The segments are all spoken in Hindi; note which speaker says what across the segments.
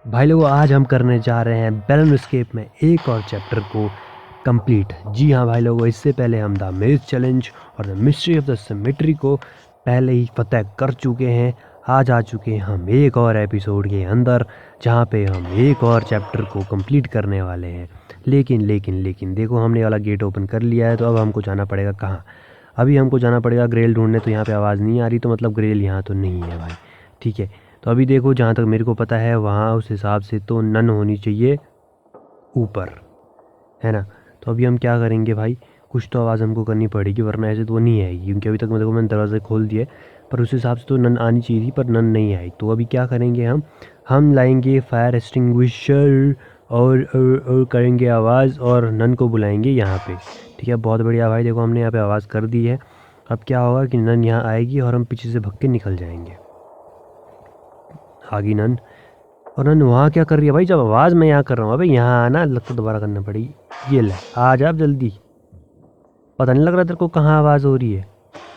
Speaker 1: भाई लोगों, आज हम करने जा रहे हैं बैलन एस्केप में एक और चैप्टर को कंप्लीट। जी हाँ भाई लोगों, इससे पहले हम द मेज चैलेंज और the mystery of the symmetry को पहले ही फतह कर चुके हैं। आज आ चुके हैं हम एक और एपिसोड के अंदर, जहाँ पे हम एक और चैप्टर को कंप्लीट करने वाले हैं। लेकिन देखो, हमने वाला गेट ओपन कर लिया है, तो अब हमको जाना पड़ेगा कहाँ? अभी हमको जाना पड़ेगा ग्रेल ढूंढने। तो यहाँ पे आवाज़ नहीं आ रही, तो मतलब ग्रेल यहाँ तो नहीं है भाई। ठीक है, तो अभी देखो, जहाँ तक मेरे को पता है वहाँ उस हिसाब से तो नन होनी चाहिए ऊपर, है ना। तो अभी हम क्या करेंगे भाई, कुछ तो आवाज़ हमको करनी पड़ेगी, वरना ऐसे तो वो नहीं आएगी। क्योंकि अभी तक मैंने दरवाज़े खोल दिए, पर उस हिसाब से तो नन आनी चाहिए थी, पर नन नहीं आई। तो अभी क्या करेंगे, हम लाएंगे फायर एक्सटिंग्विशर और करेंगे आवाज़ और नन को बुलाएंगे यहाँ पे। ठीक है, बहुत बढ़िया भाई। देखो, हमने यहाँ पे आवाज़ कर दी है। अब क्या होगा कि नन यहाँ आएगी और हम पीछे से भग के निकल जाएंगे। आगी नन। और नन वहाँ क्या कर रही है भाई? जब आवाज़ मैं यहाँ कर रहा हूँ, अबे यहाँ आना, लगता दोबारा करना पड़ेगी। ये ले, आ जा अब जल्दी। पता नहीं लग रहा तेरे को कहाँ आवाज़ हो रही है।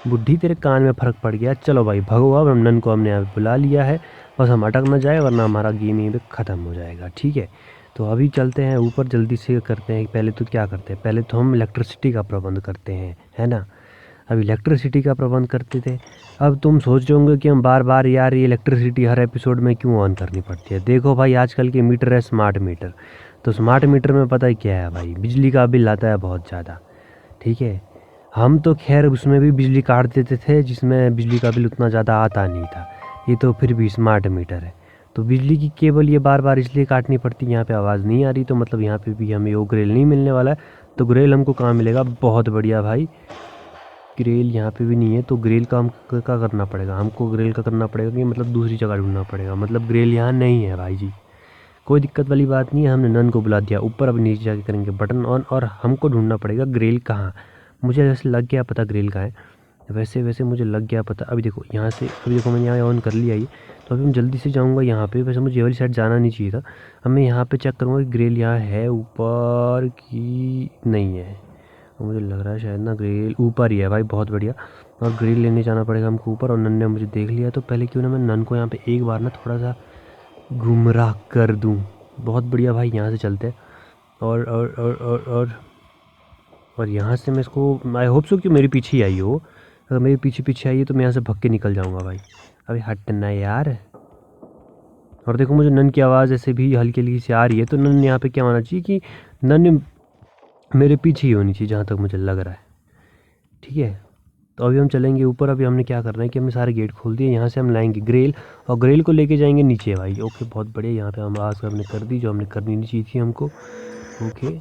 Speaker 1: बुढ़ी, तेरे कान में फ़र्क पड़ गया। चलो भाई भगो, अब हम नन को हमने यहाँ पे बुला लिया है। बस हम अटक ना जाए, वरना हमारा गेम यहीं पे ख़त्म हो जाएगा। ठीक है, तो अभी चलते हैं ऊपर, जल्दी से करते हैं। पहले तो क्या करते हैं, पहले तो हम इलेक्ट्रिसिटी का प्रबंध करते हैं, है ना। अब इलेक्ट्रिसिटी का प्रबंध करते थे। अब तुम सोच रहे होंगे कि हम बार बार यार ये इलेक्ट्रिसिटी हर एपिसोड में क्यों ऑन करनी पड़ती है। देखो भाई, आजकल के मीटर है स्मार्ट मीटर। तो स्मार्ट मीटर में पता है क्या है भाई, बिजली का बिल आता है बहुत ज़्यादा। ठीक है, हम तो खैर उसमें भी बिजली काट देते थे, जिसमें बिजली का बिल उतना ज़्यादा आता नहीं था। ये तो फिर भी स्मार्ट मीटर है, तो बिजली की केबल ये बार बार इसलिए काटनी पड़ती है। यहाँ पे आवाज़ नहीं आ रही, तो मतलब यहाँ पे भी हमें वो ग्रेल नहीं मिलने वाला है। तो ग्रेल हमको कहाँ मिलेगा? बहुत बढ़िया भाई, ग्रेल यहाँ पे भी नहीं है। तो ग्रेल का हम क्या करना पड़ेगा? हमको ग्रेल का करना पड़ेगा कि मतलब दूसरी जगह ढूंढना पड़ेगा। मतलब ग्रेल यहाँ नहीं है भाई जी। कोई दिक्कत वाली बात नहीं है, हमने नन को बुला दिया ऊपर। अब नीचे जाके करेंगे बटन ऑन, और हमको ढूंढना पड़ेगा ग्रेल कहाँ। मुझे वैसे लग गया पता ग्रेल कहाँ है। वैसे मुझे लग गया पता। अभी देखो यहाँ से, अभी देखो मैंने यहाँ ऑन कर लिया ये। तो अभी मैं जल्दी से जाऊँगा यहाँ पे। वैसे मुझे ये वाली साइड जाना नहीं चाहिए था। अब मैं यहाँ पे चेक करूँगा कि ग्रेल यहाँ है ऊपर कि नहीं है। मुझे लग रहा है शायद ना ग्रिल ऊपर ही है भाई। बहुत बढ़िया। और ग्रिल लेने जाना पड़ेगा हमको ऊपर। और नन ने मुझे देख लिया, तो पहले क्यों ना मैं नन को यहाँ पे एक बार ना थोड़ा सा गुमराह कर दूँ। बहुत बढ़िया भाई, यहाँ से चलते हैं। और यहाँ से मैं इसको, आई होप सो कि मेरे पीछे ही आई हो। अगर मेरे पीछे पीछे आई है तो मैं यहाँ से भग के निकल जाऊँगा भाई। अभी हटना यार। और देखो, मुझे नन की आवाज़ ऐसे भी हल्की हल्की से आ रही है। तो नन यहाँ पे क्या होना चाहिए कि नन मेरे पीछे ही होनी चाहिए, जहाँ तक मुझे लग रहा है। ठीक है, तो अभी हम चलेंगे ऊपर। अभी हमने क्या करना है कि हमने सारे गेट खोल दिए। यहाँ से हम लाएंगे ग्रेल, और ग्रेल को लेके जाएंगे नीचे भाई। ओके, बहुत बढ़िया। यहाँ पे हम आवाज़ हमने कर दी जो हमने करनी नहीं चाहिए थी हमको। ओके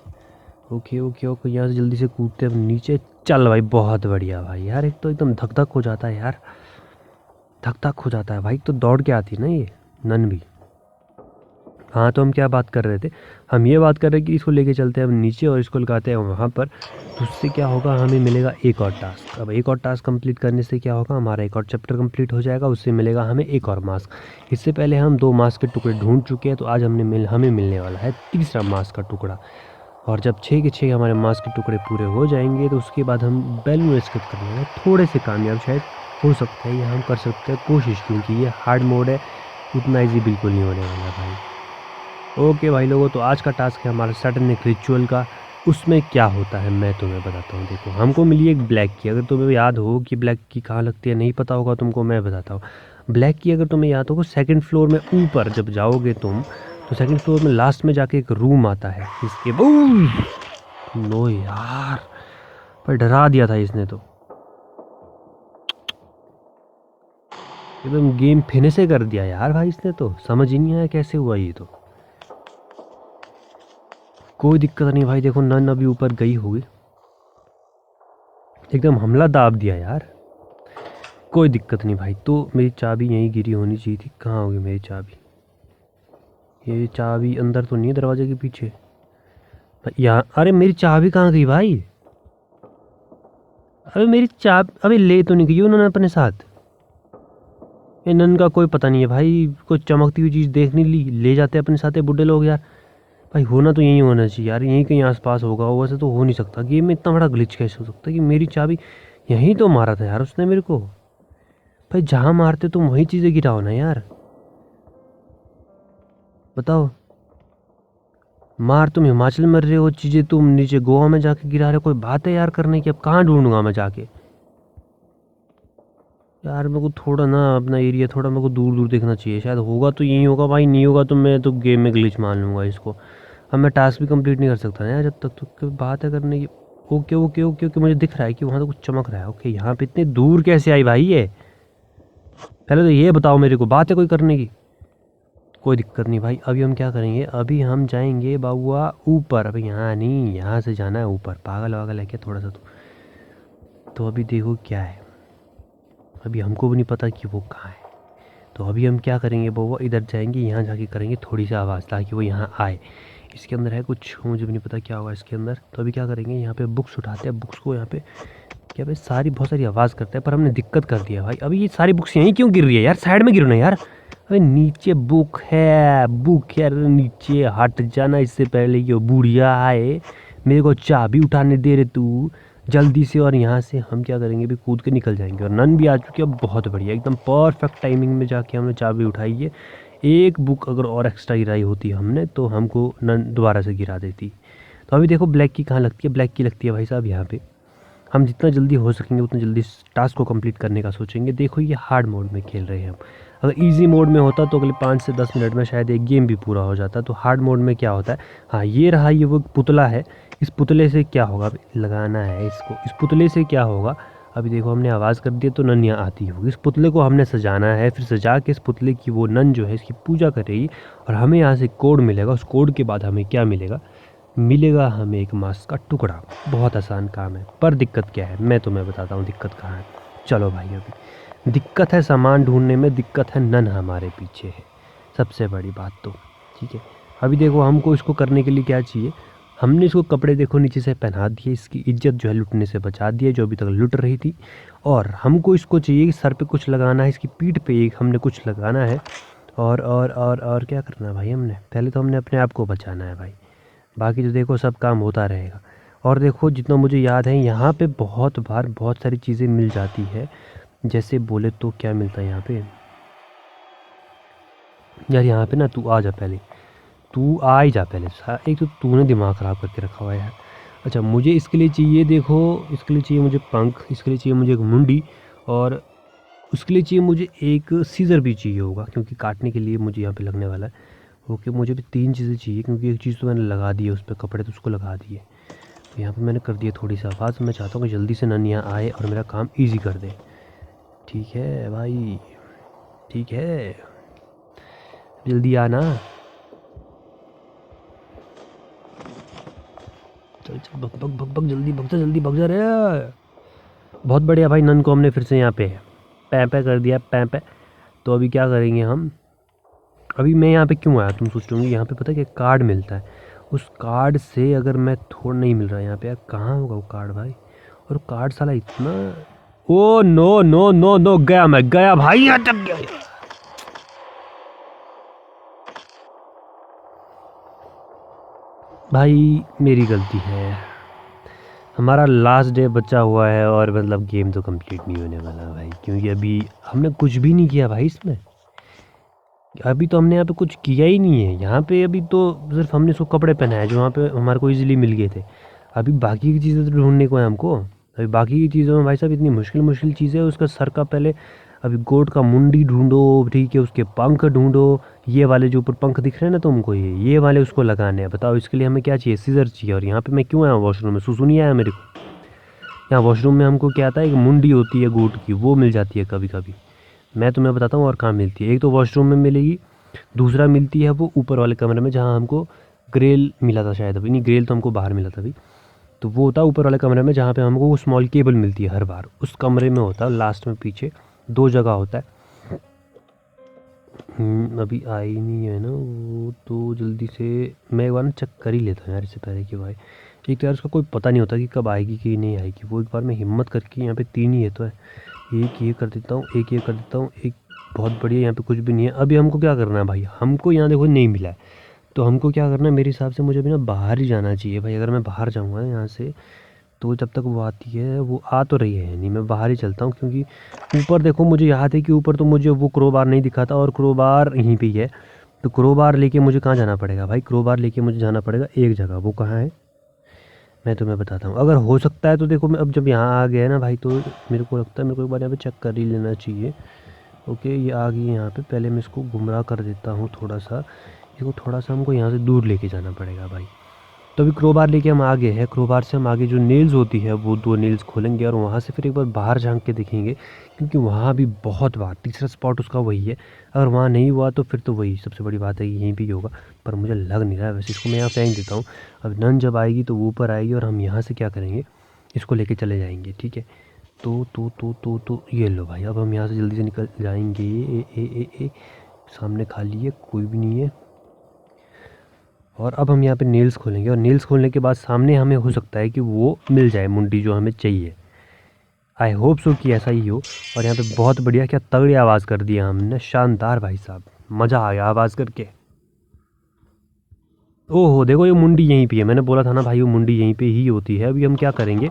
Speaker 1: ओके ओके ओके, यहाँ से जल्दी से कूदते हम नीचे। चल भाई, बहुत बढ़िया भाई। यार एक तो एकदम धक धक हो जाता है यार, धक धक हो जाता है भाई। तो दौड़ के आती है ना ये नन भी। हाँ, तो हम क्या बात कर रहे थे? हम ये बात कर रहे हैं कि इसको लेके चलते हैं अब नीचे, और इसको लगाते हैं वहाँ पर। तो उससे क्या होगा, हमें मिलेगा एक और टास्क। अब एक और टास्क कंप्लीट करने से क्या होगा, हमारा एक और चैप्टर कंप्लीट हो जाएगा। उससे मिलेगा हमें एक और मास्क। इससे पहले हम 2 मास्क के टुकड़े ढूंढ चुके हैं, तो आज हमें मिलने वाला है तीसरा मास्क का टुकड़ा। और जब 6 के 6 हमारे मास्क के टुकड़े पूरे हो जाएंगे, तो उसके बाद हम बैलून एस्केप करने में थोड़े से कामयाब शायद हो सकता है। ये हम कर सकते हैं कोशिश, क्योंकि ये हार्ड मोड है। उतना ईजी बिल्कुल नहीं होने वाला भाई। ओके भाई लोगों, तो आज का टास्क है हमारा सैटर्निक रिचुअल का। उसमें क्या होता है मैं तुम्हें बताता हूँ। देखो, हमको मिली एक ब्लैक की। अगर तुम्हें याद हो कि ब्लैक की कहाँ लगती है, नहीं पता होगा तुमको, मैं बताता हूँ। ब्लैक की अगर तुम्हें याद होगा, सेकंड फ्लोर में ऊपर जब जाओगे तुम, तो सेकंड फ्लोर में लास्ट में जाके एक रूम आता है। इसके नो यार, पर डरा दिया था इसने तो। एकदम गेम फिनिश से कर दिया यार भाई इसने तो। समझ ही नहीं आया कैसे हुआ ये तो। कोई दिक्कत नहीं भाई। देखो, नन अभी ऊपर गई होगी। एकदम हमला दाब दिया यार। कोई दिक्कत नहीं भाई। तो मेरी चाबी यहीं गिरी होनी चाहिए थी। कहाँ होगी मेरी चाबी? ये चाबी अंदर तो नहीं है दरवाजे के पीछे यहाँ। अरे मेरी चाबी कहाँ गई भाई? अबे मेरी चाबी, अबे ले तो नहीं गई उन्होंने अपने साथ? ये नन का कोई पता नहीं है भाई। कोई चमकती हुई चीज़ देखने ले जाते अपने साथ ये बुढ़े लोग यार। भाई होना तो यहीं होना चाहिए यार, यहीं कहीं आसपास होगा। वैसे तो हो नहीं सकता। गेम में इतना बड़ा ग्लिच कैसे हो सकता है कि मेरी चाबी यहीं तो मारा था यार उसने मेरे को। भाई जहाँ मारते तुम वहीं चीज़ें गिराओ ना यार। बताओ, मार तुम हिमाचल में रहे हो, चीज़ें तुम नीचे गोवा में जाके गिरा रहे हो। कोई बात है यार करने की? अब कहाँ ढूंढूंगा मैं जाके? यार मेरे को थोड़ा ना अपना एरिया थोड़ा मेरे को दूर दूर देखना चाहिए। शायद होगा तो यही होगा भाई, नहीं होगा तो मैं तो गेम में ग्लिच मान लूँगा इसको। अब मैं टास्क भी कंप्लीट नहीं कर सकता ना यार जब तक। तो कोई बात है करने की? ओके ओके ओके ओके, मुझे दिख रहा है कि वहाँ तो कुछ चमक रहा है। ओके, यहाँ पे इतनी दूर कैसे आई भाई ये? पहले तो ये बताओ मेरे को, बात है कोई करने की? कोई दिक्कत नहीं भाई। अभी हम क्या करेंगे, अभी हम जाएंगे बाबुआ ऊपर। अभी यहाँ नहीं, यहाँ से जाना है ऊपर। पागल वागल है क्या थोड़ा सा? तो अभी देखो क्या है, अभी हमको भी नहीं पता कि वो कहाँ है। तो अभी हम क्या करेंगे बाबुआ, इधर जाएंगे, यहाँ जाके करेंगे थोड़ी सी आवाज़ ताकि वो यहाँ आए। इसके अंदर है कुछ, मुझे भी नहीं पता क्या होगा इसके अंदर। तो अभी क्या करेंगे, यहाँ पे बुक्स उठाते हैं, बुक्स को यहाँ पे क्या पे सारी बहुत सारी आवाज़ करते हैं। पर हमने दिक्कत कर दिया भाई। अभी ये सारी बुक्स यहीं क्यों गिर रही है यार? साइड में गिरो ना यार। अबे नीचे बुक है, बुक यार नीचे हट जाना इससे पहले कि वो बुढ़िया आए। मेरे को चाबी उठाने दे रहे तू जल्दी से। और यहाँ से हम क्या करेंगे, भी कूद के निकल जाएंगे। और नन भी आ चुकी है, बहुत बढ़िया, एकदम परफेक्ट टाइमिंग में जाके हमने चाबी उठाई है। एक बुक अगर और एक्स्ट्रा गिराई होती हमने तो हमको नन दोबारा से गिरा देती। तो अभी देखो ब्लैक की कहाँ लगती है, ब्लैक की लगती है भाई साहब यहाँ पे। हम जितना जल्दी हो सकेंगे उतना जल्दी टास्क को कंप्लीट करने का सोचेंगे। देखो ये हार्ड मोड में खेल रहे हैं हम। अगर इजी मोड में होता तो अगले 5 से 10 मिनट में शायद एक गेम भी पूरा हो जाता। तो हार्ड मोड में क्या होता है, हाँ ये रहा, ये वो पुतला है। इस पुतले से क्या होगा, अभी लगाना है इसको। इस पुतले से क्या होगा, अभी देखो हमने आवाज़ कर दी तो नन यहाँ आती होगी। इस पुतले को हमने सजाना है, फिर सजा के इस पुतले की वो नन जो है इसकी पूजा करेगी। और हमें यहाँ से कोड मिलेगा। उस कोड के बाद हमें क्या मिलेगा, मिलेगा हमें एक मांस का टुकड़ा। बहुत आसान काम है। पर दिक्कत क्या है, मैं तुम्हें बताता हूँ दिक्कत कहाँ है। चलो भाई, अभी दिक्कत है सामान ढूंढने में, दिक्कत है नन हमारे पीछे है, सबसे बड़ी बात तो। ठीक है, अभी देखो हमको इसको करने के लिए क्या चाहिए, हमने इसको कपड़े देखो नीचे से पहना दिए, इसकी इज्जत जो है लुटने से बचा दिए, जो अभी तक लुट रही थी। और हमको इसको चाहिए कि सर पे कुछ लगाना है, इसकी पीठ पे एक हमने कुछ लगाना है। और क्या करना है भाई, हमने पहले तो हमने अपने आप को बचाना है भाई। बाकी तो देखो सब काम होता रहेगा। और देखो जितना मुझे याद है यहाँ पे बहुत बार बहुत सारी चीज़ें मिल जाती है। जैसे बोले तो क्या मिलता है यहाँ पे यार, यहाँ पे ना तू आ जा पहले, तू आ ही जा पहले। एक तो तूने दिमाग ख़राब करके रखा हुआ है यार। अच्छा, मुझे इसके लिए चाहिए, देखो इसके लिए चाहिए मुझे पंख, इसके लिए चाहिए मुझे एक मुंडी, और उसके लिए चाहिए मुझे एक सीज़र भी चाहिए होगा क्योंकि काटने के लिए मुझे यहाँ पे लगने वाला है। ओके, मुझे भी 3 चीज़ें चाहिए क्योंकि एक चीज़ तो मैंने लगा दी है उस पर कपड़े, तो उसको लगा दिए। तो यहाँ पे मैंने कर दिया थोड़ी सी आवाज़। मैं चाहता हूँ कि जल्दी से नन यहाँ आए और मेरा काम इजी कर दे। ठीक है भाई, ठीक है, जल्दी आना। चल चल, भग भग भग भग, जल्दी भग जा, जल्दी भग जा रे। बहुत बढ़िया भाई, नन को हमने फिर से यहाँ पे पैं कर दिया, पैं। तो अभी क्या करेंगे हम, अभी मैं यहाँ पे क्यों आया तुम सोच रहे, यहाँ पे पता है क्या कार्ड मिलता है। उस कार्ड से अगर मैं थोड़ा नहीं मिल रहा यहाँ पे, यार कहाँ होगा वो कार्ड भाई। और वो कार्ड साला इतना, oh no no no no, गया मैं, गया भाई, अटक गया। भाई मेरी गलती है, हमारा लास्ट डे बचा हुआ है और मतलब गेम तो कंप्लीट नहीं होने वाला भाई, क्योंकि अभी हमने कुछ भी नहीं किया भाई इसमें। अभी तो हमने यहाँ पे कुछ किया ही नहीं है। यहाँ पे अभी तो सिर्फ हमने इसको कपड़े पहनाए जो वहाँ पे हमारे को इजीली मिल गए थे। अभी बाकी की चीज़ें तो ढूंढने को है हमको। अभी बाकी की चीज़ों में भाई साहब इतनी मुश्किल मुश्किल चीज़ें, उसका सर का पहले अभी गोट का मुंडी ढूंढो, ठीक है, उसके पंख ढूंढो। ये वाले जो ऊपर पंख दिख रहे हैं ना तुमको, ये वाले उसको लगाने हैं। बताओ इसके लिए हमें क्या चाहिए, सीजर चाहिए। और यहाँ पे मैं क्यों आया वॉशरूम में, सुसु नहीं आया मेरे को। यहाँ वॉशरूम में हमको क्या आता है, एक मुंडी होती है गोट की, वो मिल जाती है कभी कभी। मैं तुम्हें बताता हूँ और कहाँ मिलती है। एक तो वॉशरूम में मिलेगी, दूसरा मिलती है वो ऊपर वाले कमरे में जहाँ हमको ग्रेल मिला था शायद। अभी नहीं, ग्रेल तो हमको बाहर मिला था अभी। तो वो होता है ऊपर वाले कमरे में जहाँ पे हमको वो स्मॉल केबल मिलती है हर बार, उस कमरे में होता है लास्ट में पीछे। 2 जगह होता है। अभी आई नहीं है ना वो, तो जल्दी से मैं एक बार ना चेक कर ही लेता हूँ यार इससे पहले कि भाई, एक तो यार उसका कोई पता नहीं होता कि कब आएगी कि नहीं आएगी। वो एक बार मैं हिम्मत करके, यहाँ पे 3 ही है तो है, एक ये कर देता हूँ, एक ये कर देता हूँ, एक बहुत बढ़िया, यहाँ पे कुछ भी नहीं है। अभी हमको क्या करना है भाई, हमको यहाँ देखो नहीं मिला है, तो हमको क्या करना है, मेरे हिसाब से मुझे अभी ना बाहर ही जाना चाहिए भाई। अगर मैं बाहर जाऊँगा यहाँ से तो जब तक वो आती है, वो आ तो रही है नहीं, मैं बाहर ही चलता हूँ। क्योंकि ऊपर देखो मुझे याद है कि ऊपर तो मुझे वो क्रोबार नहीं दिखा था, और क्रोबार यहीं पे ही है। तो क्रोबार लेके मुझे कहाँ जाना पड़ेगा भाई? क्रोबार लेके मुझे जाना पड़ेगा एक जगह, वो कहाँ है मैं तुम्हें बताता हूँ। अगर हो सकता है तो देखो, मैं अब जब यहाँ आ गया ना भाई, तो मेरे को लगता है मेरे को एक बार यहाँ पे चेक कर ही लेना चाहिए। ओके, ये आ गई यहाँ पे। पहले मैं इसको गुमराह कर देता हूँ थोड़ा सा, इसको थोड़ा सा हमको यहाँ से दूर लेके जाना पड़ेगा भाई। तो अभी क्रोबार लेके हम आगे हैं, क्रोबार से हम आगे जो नेल्स होती है वो 2 नेल्स खोलेंगे और वहाँ से फिर एक बार बाहर झांक के देखेंगे, क्योंकि वहाँ भी बहुत बार तीसरा स्पॉट उसका वही है। अगर वहाँ नहीं हुआ तो फिर तो वही सबसे बड़ी बात है कि यहीं पे ही होगा, पर मुझे लग नहीं रहा है। वैसे इसको मैं यहाँ फेंक देता हूँ। अब नन जब आएगी तो वो ऊपर आएगी और हम यहाँ से क्या करेंगे, इसको लेके चले जाएंगे, ठीक है। तो ये लो भाई, अब हम यहाँ से जल्दी से निकल जाएंगे। ए सामने खाली है, कोई भी नहीं है। और अब हम यहाँ पे नेल्स खोलेंगे और नेल्स खोलने के बाद सामने हमें हो सकता है कि वो मिल जाए मुंडी जो हमें चाहिए। आई होप सो कि ऐसा ही हो। और यहाँ पे बहुत बढ़िया, क्या तगड़ी आवाज़ कर दिया हमने, शानदार भाई साहब, मज़ा आ गया आवाज़ करके। ओहो देखो, ये मुंडी यहीं पे है, मैंने बोला था ना भाई वो मुंडी यहीं पे ही होती है। अभी हम क्या करेंगे,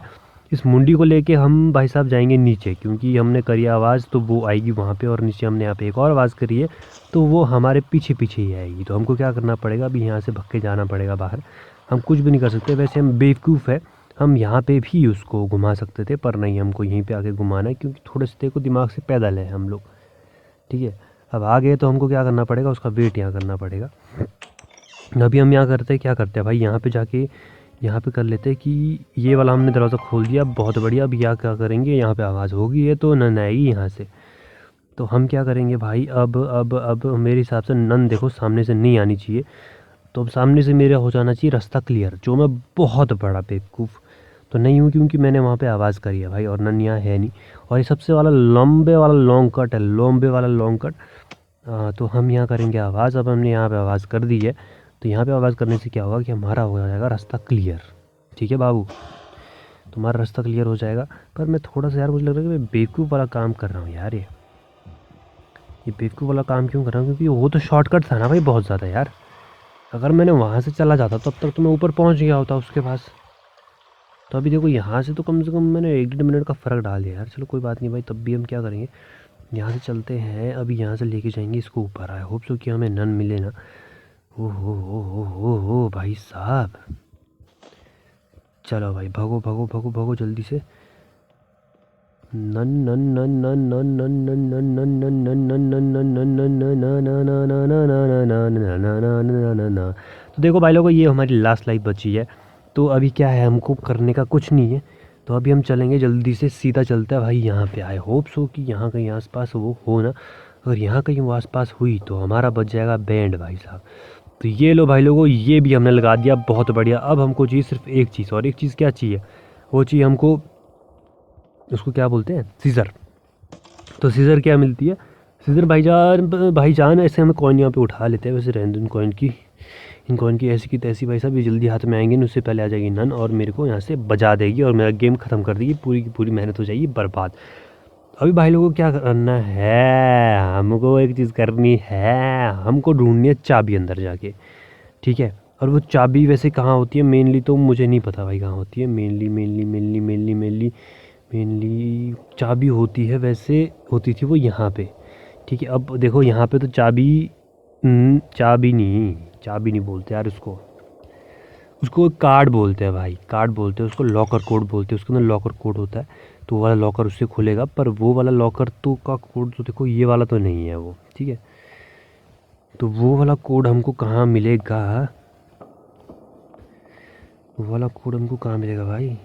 Speaker 1: इस मुंडी को लेके हम भाई साहब जाएंगे नीचे, क्योंकि हमने करी आवाज़ तो वो आएगी वहाँ पे, और नीचे हमने यहाँ पे एक और आवाज़ करी है तो वो हमारे पीछे पीछे ही आएगी। तो हमको क्या करना पड़ेगा, अभी यहाँ से भग के जाना पड़ेगा बाहर। हम कुछ भी नहीं कर सकते, वैसे हम बेवकूफ़ है, हम यहाँ पे भी उसको घुमा सकते थे, पर नहीं, हमको यहीं पे आके घुमाना है, क्योंकि थोड़े से देखो दिमाग से पैदल है हम लोग, ठीक है। अब आ गए तो हमको क्या करना पड़ेगा, उसका वेट यहाँ करना पड़ेगा। अभी हम यहाँ करते क्या करते हैं भाई, यहाँ पे जाके यहाँ पे कर लेते हैं कि ये वाला हमने दरवाज़ा खोल दिया, बहुत बढ़िया। अब यहाँ क्या करेंगे, यहाँ पे आवाज़ होगी है तो नन आएगी यहाँ से। तो हम क्या करेंगे भाई, अब मेरे हिसाब से नन देखो सामने से नहीं आनी चाहिए, तो अब सामने से मेरा हो जाना चाहिए रास्ता क्लियर, जो मैं बहुत बड़ा बेवकूफ़ तो नहीं हूँ, क्योंकि मैंने वहाँ पे आवाज़ करी है भाई, और नन यहाँ है नहीं। और ये सबसे वाला लंबे वाला लॉन्ग कट है, लंबे वाला लॉन्ग कट। तो हम यहाँ करेंगे आवाज़। अब हमने यहाँ पे आवाज़ कर दी है, तो यहाँ पे आवाज़ करने से क्या होगा कि हमारा हो जाएगा रास्ता क्लियर, ठीक है बाबू, तुम्हारा रास्ता क्लियर हो जाएगा। पर मैं थोड़ा सा यार, मुझे लग रहा है कि मैं बेवकूफ़ वाला काम कर रहा हूँ यार, ये बेवकूफ़ वाला काम क्यों कर रहा हूँ, क्योंकि वो तो शॉर्टकट था ना भाई बहुत ज़्यादा यार। अगर मैंने वहाँ से चला जाता तब तक तो मैं ऊपर पहुँच गया होता उसके पास। तो अभी देखो यहाँ से तो कम से कम मैंने 1-1.5 मिनट का फ़र्क डाल दिया यार। चलो कोई बात नहीं भाई, तब भी हम क्या करेंगे, यहाँ से चलते हैं। अभी यहाँ से लेके जाएंगे इसको ऊपर। आई होप सो कि हमें नन मिले ना। हो भाई साहब, चलो भाई, भगो भगो भगो भगो जल्दी से। नन नन नन नन नन नन नन नन नन नन नन नन। तो देखो भाई लोगों, ये हमारी लास्ट लाइफ बची है। तो अभी क्या है, हमको करने का कुछ नहीं है, तो अभी हम चलेंगे जल्दी से, सीधा चलता है भाई यहाँ पे। आई होप सो कि यहाँ कहीं आसपास वो हो ना, अगर यहाँ कहीं वो आसपास हुई तो हमारा बच जाएगा बैंड भाई साहब। तो ये लो भाई लोगों, ये भी हमने लगा दिया, बहुत बढ़िया। अब हमको चाहिए सिर्फ एक चीज़, और एक चीज़ क्या चाहिए, वो चाहिए हमको, उसको क्या बोलते हैं, सीज़र। तो सीज़र क्या मिलती है, सीज़र भाईजान ऐसे हमें कॉइन यहाँ पे उठा लेते हैं। वैसे रहने दो इन कॉइन की ऐसी की तैसी भाई साहब, ये जल्दी हाथ में आएंगे, उससे पहले आ जाएगी नन और मेरे को यहाँ से बजा देगी और मेरा गेम ख़त्म कर देगी, पूरी की पूरी मेहनत हो जाएगी बर्बाद। अभी भाई लोगों को क्या करना है, हमको एक चीज़ करनी है, हमको ढूंढनी है चाबी अंदर जाके, ठीक है। और वो चाबी वैसे कहाँ होती है मेनली, तो मुझे नहीं पता भाई कहाँ होती है मेनली चाबी होती है, वैसे होती थी वो यहाँ पे, ठीक है। अब देखो यहाँ पे तो चाबी नहीं बोलते यार उसको, उसको कार्ड बोलते हैं भाई, कार्ड बोलते हैं उसको, लॉकर कोड बोलते हैं, उसके अंदर लॉकर कोड होता है, तो वो वाला लॉकर उससे खुलेगा। पर वो वाला लॉकर तो का कोड तो देखो ये वाला तो नहीं है वो, ठीक है। तो वो वाला कोड हमको कहाँ मिलेगा, वो वाला कोड हमको कहाँ मिलेगा भाई,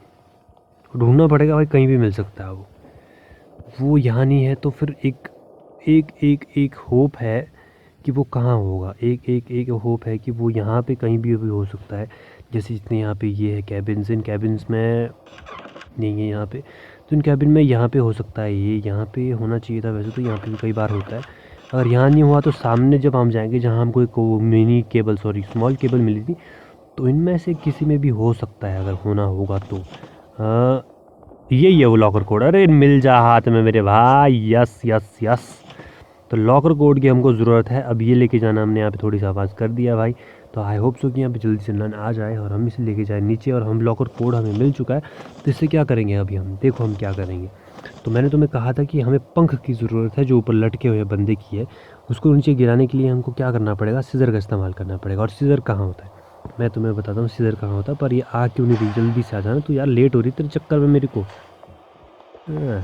Speaker 1: ढूंढना पड़ेगा भाई, कहीं भी मिल सकता है वो यहाँ नहीं है। तो फिर एक होप है कि वो कहाँ होगा, एक होप है कि वो यहाँ पे कहीं भी हो सकता है। जैसे जितने यहाँ पे ये है कैबिन्स, इन कैबिन्स में नहीं है यहाँ पे, तो इन कैबिन में यहाँ पे हो सकता है, ये यहाँ पे होना चाहिए था वैसे तो, यहाँ पे भी कई बार होता है। अगर यहाँ नहीं हुआ तो सामने जब हम जाएंगे जहाँ हमको एक mini cable, sorry small cable मिली थी, तो इनमें से किसी में भी हो सकता है अगर होना होगा तो। यही है वो लॉकर कोड, अरे मिल जा हाथ में मेरे भाई, यस यस यस। तो लॉकर कोड की हमको ज़रूरत है, अब ये लेके जाना, हमने यहाँ पे थोड़ी सी आवाज़ कर दिया भाई। तो आई होप सो कि यहाँ पे जल्दी से नन आ जाए और हम इसे लेके जाए नीचे, और हम लॉकर कोड हमें मिल चुका है। तो इससे क्या करेंगे अभी हम, देखो हम क्या करेंगे, तो मैंने तुम्हें कहा था कि हमें पंख की ज़रूरत है जो ऊपर लटके हुए बंदे की है, उसको नीचे गिराने के लिए हमको क्या करना पड़ेगा, सीज़र का इस्तेमाल करना पड़ेगा। और सीज़र कहाँ होता है मैं तुम्हें बताता हूँ सीज़र कहाँ होता है। पर ये आ क्यों नहीं रही, जल्दी से आ जाना तू यार, लेट हो रही तेरे चक्कर में मेरे को। हाँ।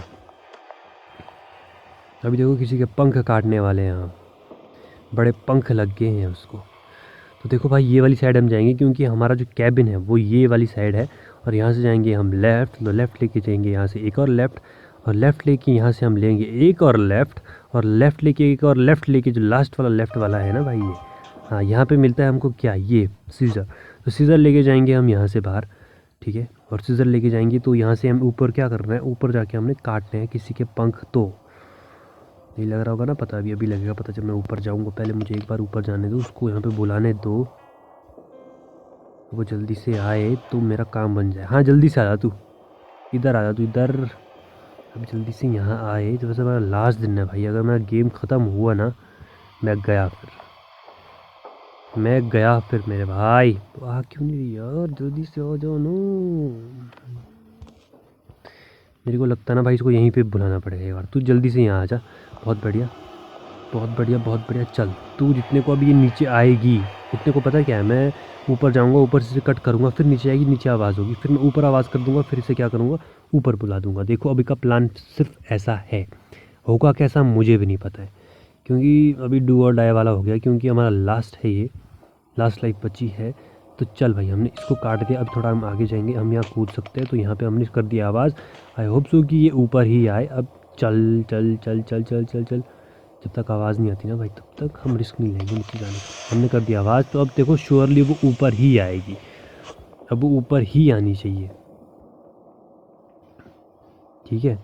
Speaker 1: अभी देखो किसी के पंख काटने वाले हैं, यहाँ बड़े पंख लग गए हैं उसको। तो देखो भाई ये वाली साइड हम जाएंगे क्योंकि हमारा जो कैबिन है वो ये वाली साइड है। और यहाँ से जाएंगे हम लेफ़्ट, तो लेफ़्ट लेके जाएंगे यहाँ से एक और लेफ़्ट, और लेफ़्ट लेके यहाँ से हम लेंगे एक और लेफ़्ट, और लेफ़्ट लेके एक और लेफ़्ट लेके जो लास्ट वाला लेफ़्ट वाला है ना भाई ये, हाँ यहाँ पे मिलता है हमको क्या, ये सीज़र। तो सीज़र लेके जाएंगे हम यहाँ से बाहर, ठीक है। और सीज़र लेके जाएंगे तो यहाँ से हम ऊपर क्या करना है, ऊपर जाके हमने काटने हैं किसी के पंख। तो नहीं लग रहा होगा ना पता, अभी अभी लगेगा पता जब मैं ऊपर जाऊँगा। पहले मुझे एक बार ऊपर जाने दो, उसको यहाँ पे बुलाने दो, वो जल्दी से आए तो मेरा काम बन जाए। हाँ जल्दी से आ जा तू, इधर आ जा तू इधर। अब जल्दी से यहाँ आए। तो वैसे मेरा लास्ट दिन है भाई, अगर मेरा गेम ख़त्म हुआ ना मैं गया फिर मेरे भाई। तो आ क्यों नहीं रही यार, जल्दी से आ जाओ नो। मेरे को लगता है ना भाई इसको यहीं पे बुलाना पड़ेगा यार, तू जल्दी से यहाँ आ जा। बहुत बढ़िया बहुत बढ़िया बहुत बढ़िया। चल तू जितने को अभी ये नीचे आएगी उतने को पता क्या है, मैं ऊपर जाऊंगा, ऊपर से कट करूंगा, फिर नीचे आएगी, नीचे आवाज़ होगी, फिर मैं ऊपर आवाज़ कर दूंगा, फिर इसे क्या करूंगा ऊपर बुला दूंगा। देखो अभी का प्लान सिर्फ ऐसा है, होगा कैसा मुझे भी नहीं पता है क्योंकि अभी डू और डाई वाला हो गया, क्योंकि हमारा लास्ट है ये, लास्ट लाइफ बची है। तो चल भाई हमने इसको काट दिया, अब थोड़ा हम आगे जाएंगे, हम यहाँ कूद सकते हैं। तो यहाँ पे हमने कर दिया आवाज़, आई होप सो कि ये ऊपर ही आए। अब चल चल चल चल चल चल चल, जब तक आवाज़ नहीं आती ना भाई तब तक हम रिस्क नहीं लेंगे नीचे जाने का। हमने कर दिया आवाज़, तो अब देखो श्योरली वो ऊपर ही आएगी, अब वो ऊपर ही आनी चाहिए, ठीक है।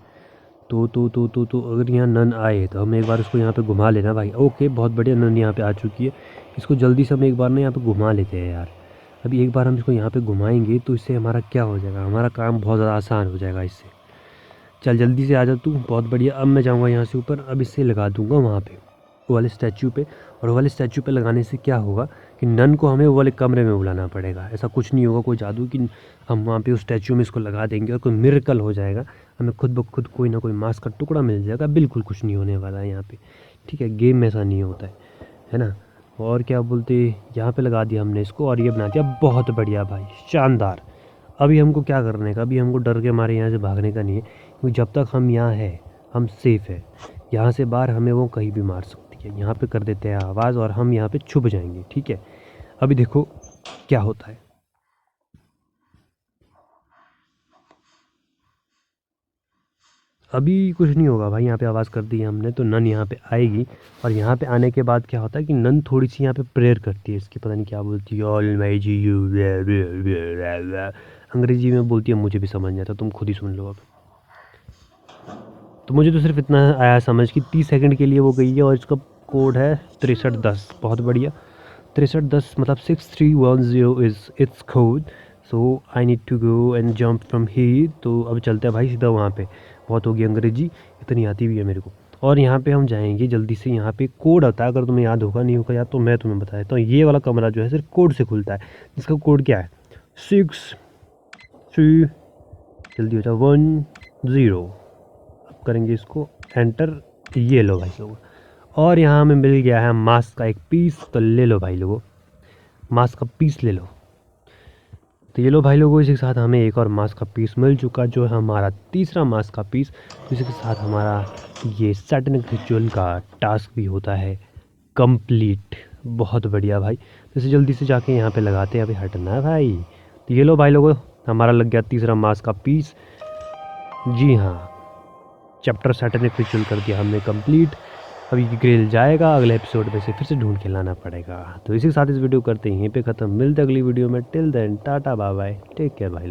Speaker 1: तो अगर यहाँ नन आए तो हम एक बार उसको यहाँ पे घुमा लेना भाई। ओके बहुत बढ़िया, नन यहाँ पे आ चुकी है, इसको जल्दी से हम एक बार ना यहाँ पे घुमा लेते हैं यार। अभी एक बार हम इसको यहाँ पे घुमाएंगे तो इससे हमारा क्या हो जाएगा, हमारा काम बहुत ज़्यादा आसान हो जाएगा इससे। चल जल्दी से आ जा तू, बहुत बढ़िया। अब मैं जाऊँगा यहाँ से ऊपर, अब इससे लगा दूँगा वहाँ पे वो वाले स्टैचू पे। और वो वाले स्टैचू पे लगाने से क्या होगा कि नन को हमें वो वाले कमरे में बुलाना पड़ेगा। ऐसा कुछ नहीं होगा कोई जादू कि हम वहाँ पे उस स्टैचू में इसको लगा देंगे और कोई मिरेकल हो जाएगा, हमें खुद ब खुद कोई ना कोई मांस का टुकड़ा मिल जाएगा। बिल्कुल कुछ नहीं होने वाला है यहाँ पे, ठीक है। गेम में ऐसा नहीं होता है ना। और क्या बोलते, यहाँ पे लगा दिया हमने इसको और ये बना दिया, बहुत बढ़िया भाई, शानदार। अभी हमको क्या करने का, अभी हमको डर के मारे यहाँ से भागने का नहीं है, क्योंकि जब तक हम यहाँ हैं हम सेफ़ है। यहाँ से बाहर हमें वो कहीं भी मार सकती है। यहाँ पे कर देते हैं आवाज़ और हम यहाँ पे छुप जाएंगे, ठीक है। अभी देखो क्या होता है। अभी कुछ नहीं होगा भाई, यहाँ पे आवाज़ कर दी है हमने तो नन यहाँ पे आएगी। और यहाँ पे आने के बाद क्या होता है कि नन थोड़ी सी यहाँ पे प्रेयर करती है, इसकी पता नहीं क्या बोलती है, ऑलमाइटी यू, अंग्रेजी में बोलती है, मुझे भी समझ नहीं आता, तुम खुद ही सुन लो अब। तो मुझे तो सिर्फ इतना आया समझ कि 30 सेकंड के लिए वो गई है और इसका कोड है 6310। बहुत बढ़िया, 6310 मतलब 6310 is it's code. So I need to go and jump from here. तो अब चलते हैं भाई सीधा वहाँ पे, बहुत होगी अंग्रेजी, इतनी आती भी है मेरे को। और यहाँ पे हम जाएंगे जल्दी से, यहाँ पे कोड आता है, अगर तुम्हें याद होगा, नहीं होगा याद तो मैं तुम्हें बता देता हूँ। ये वाला कमरा जो है सिर्फ कोड से खुलता है, जिसका कोड क्या है 6 3, जल्दी हो जाओ 10। करेंगे इसको एंटर, ये लो भाई लोगों। और यहाँ हमें मिल गया है मास्क का एक पीस, तो ले लो भाई लोगों, मास्क का पीस ले लो। तो ये लो भाई लोगों, इसी के साथ हमें एक और मास्क का पीस मिल चुका, जो है हमारा तीसरा मास्क का पीस। तो इसी के साथ हमारा ये सैटनिक रिचुअल का टास्क भी होता है कंप्लीट। बहुत बढ़िया भाई, तो इसे जल्दी से जाके यहाँ पे लगाते हैं, अभी हटना है भाई। तो ये लो भाई लोगों, हमारा लग गया तीसरा मास्क का पीस। जी हाँ, चैप्टर सैटनिक रिचुअल कर दिया हमने कंप्लीट। अभी ग्रिल जाएगा, अगले एपिसोड में से फिर से ढूंढ के लाना पड़ेगा। तो इसी के साथ इस वीडियो करते हैं यहीं पे ख़त्म, मिलते अगली वीडियो में। Till then tata bye bye, take care भाई लोग।